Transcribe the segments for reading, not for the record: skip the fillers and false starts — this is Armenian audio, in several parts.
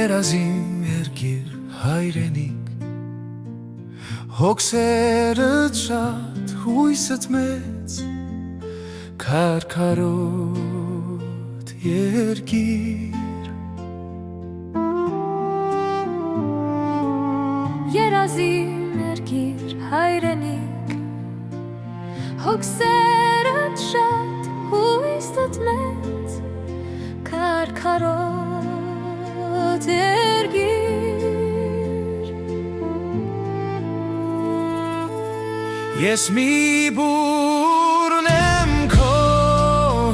Երազիմ երկիր հայրենիք, հոգսերդ շատ, հույսդ մեծ, քարքարոտ երկիր։ Երազիմ երկիր հայրենիք, հոգսերդ շատ, հույսդ մեծ, քարքարոտ երկիր։ Ես մի բուրն եմ քո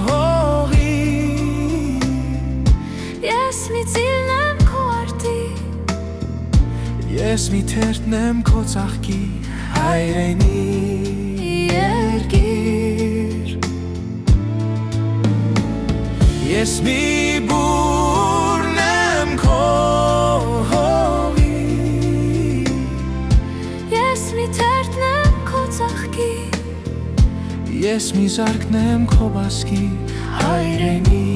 հողի, ես մի ծիլն եմ քո արտի, ես մի թերթն եմ քո ծաղկի հայրենի երկիր։ Ես մի բուրն եմ քո հողի, ես մի թերթն եմ քո ծաղկի, ես մի զարկն եմ քո բասկի հայրենի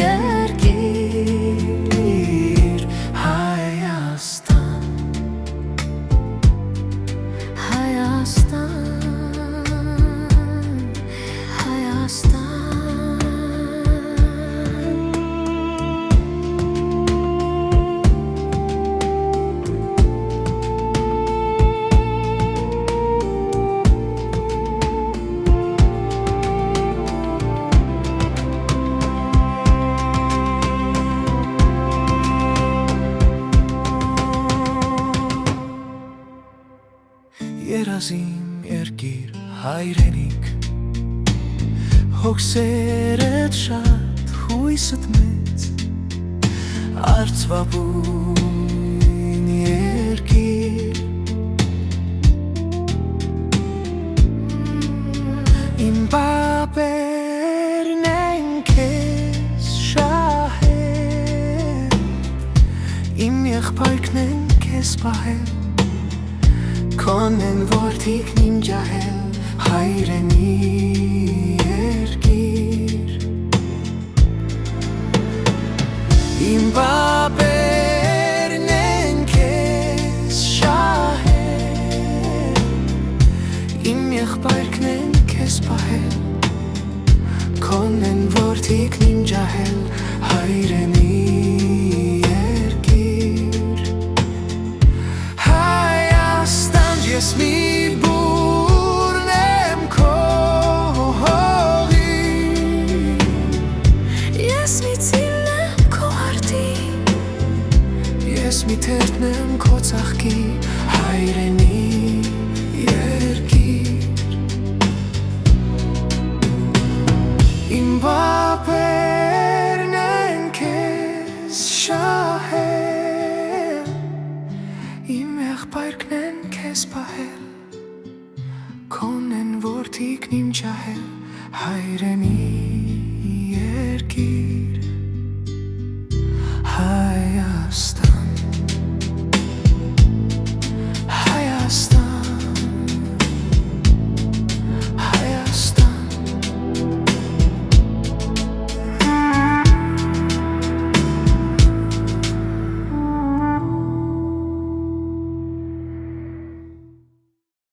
երկիր։ Հայաստան, Հայաստան, Հայաստան։ Երազիմ երկիր հայրենիք, հոգսերդ շատ, հույսդ մեծ, արծվաբույն երկիր։ Իմ պապերն են քեզ շահել, իմ եղբայրքն են քեզ պահել, քոն են որդիքն իմ ջահել հայրենի երկիր։ Իմ պապերն են քեզ շահել, իմ եղբայրքն են քեզ պահել, քոն են որդիքն իմ ջահել հայրենի ես մի բուրն եմ քո հողի, Ես մի ծիլն եմ քո արտի, ես մի թերթն եմ քո ծաղկի հայրենի երկիր։ Իմ պապերն են քեզ շահել, իմ եղբայրքն են քեզ պահել, քոն են որդիքն իմ ջահել հայրենի երկիր։